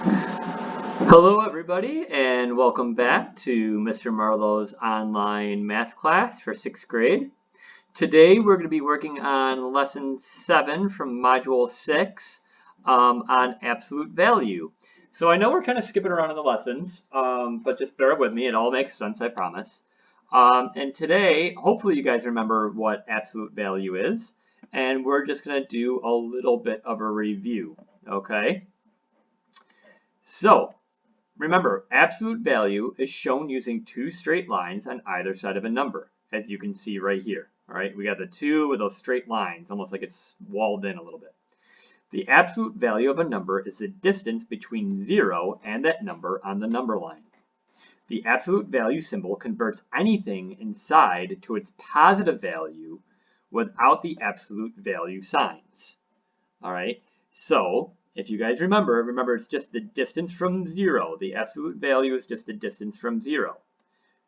Hello everybody and welcome back to Mr. Marlowe's online math class for 6th grade. Today we're going to be working on lesson 7 from module 6 on absolute value. So I know we're kind of skipping around in the lessons, but just bear with me, it all makes sense, I promise. And today, hopefully you guys remember what absolute value is, and we're just going to do a little bit of a review, okay? So, remember, absolute value is shown using two straight lines on either side of a number, as you can see right here. All right, we got the 2 with those straight lines, almost like it's walled in a little bit. The absolute value of a number is the distance between 0 and that number on the number line. The absolute value symbol converts anything inside to its positive value without the absolute value signs. All right, so if you guys remember it's just the distance from 0. The absolute value is just the distance from 0.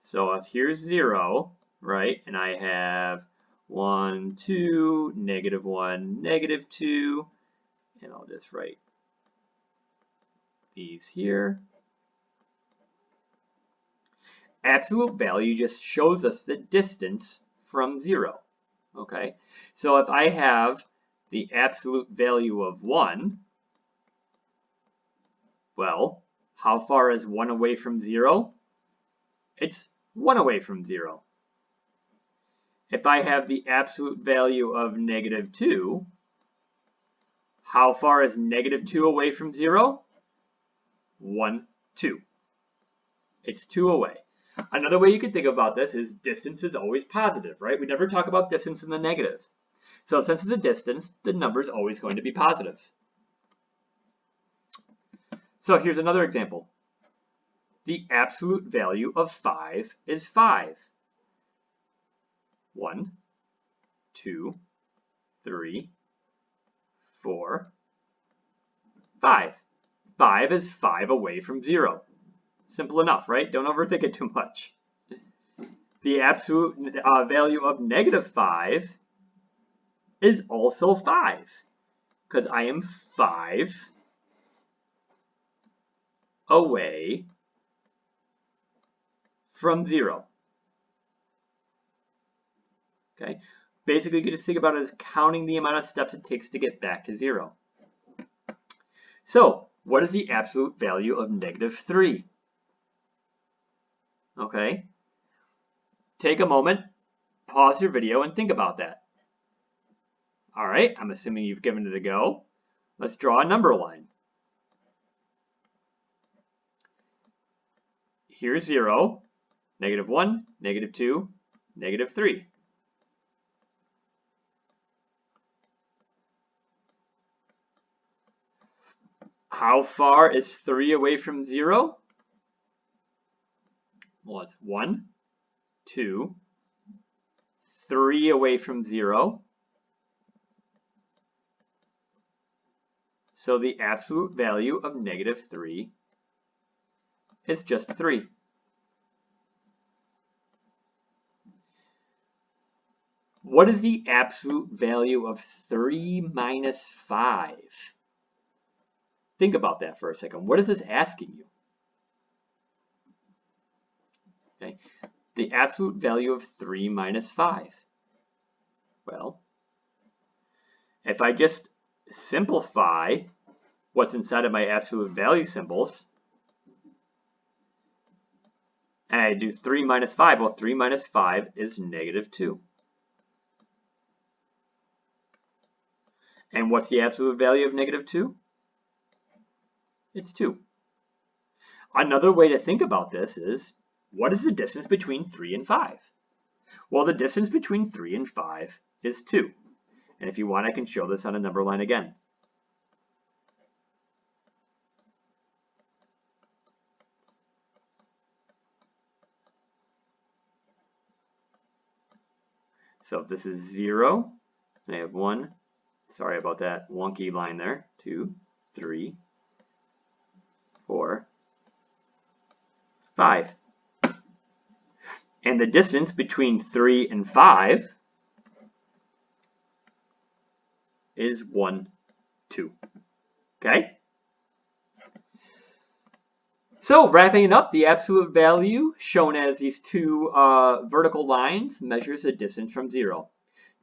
So if here's 0, right, and I have 1, 2, -1, -2, and I'll just write these here. Absolute value just shows us the distance from 0, okay? So if I have the absolute value of 1, well, how far is 1 away from 0? It's 1 away from 0. If I have the absolute value of -2, how far is -2 away from 0? 1, 2. It's 2 away. Another way you could think about this is distance is always positive, right? We never talk about distance in the negative. So since it's a distance, the number is always going to be positive. So here's another example. The absolute value of 5 is 5. 1, 2, 3, 4, 5. 5 is 5 away from 0. Simple enough, right? Don't overthink it too much. The absolute value of -5 is also 5, because I am 5 away from 0. Okay? Basically, you just think about it as counting the amount of steps it takes to get back to 0. So, what is the absolute value of -3? Okay? Take a moment, pause your video, and think about that. All right, I'm assuming you've given it a go. Let's draw a number line. Here's 0, -1, -2, -3. How far is 3 away from 0? Well, it's 1, 2, 3 away from 0. So the absolute value of -3 is just 3. What is the absolute value of 3 minus 5? Think about that for a second. What is this asking you? Okay. The absolute value of 3 minus 5. Well, if I just simplify what's inside of my absolute value symbols, and I do 3 minus 5, well, 3 minus 5 is -2. And what's the absolute value of -2? It's 2. Another way to think about this is, what is the distance between 3 and 5? Well, the distance between 3 and 5 is 2. And if you want, I can show this on a number line again. So if this is 0, I have 1, sorry about that wonky line there, 2, 3, 4, 5. And the distance between 3 and 5 is 1, 2. Okay? So wrapping it up, the absolute value, shown as these two vertical lines, measures a distance from zero.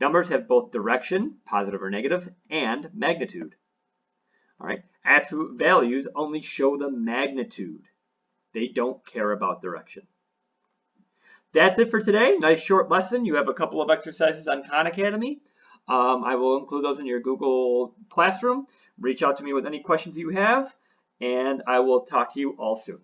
Numbers have both direction, positive or negative, and magnitude. All right, absolute values only show the magnitude. They don't care about direction. That's it for today. Nice short lesson. You have a couple of exercises on Khan Academy. I will include those in your Google Classroom. Reach out to me with any questions you have, and I will talk to you all soon.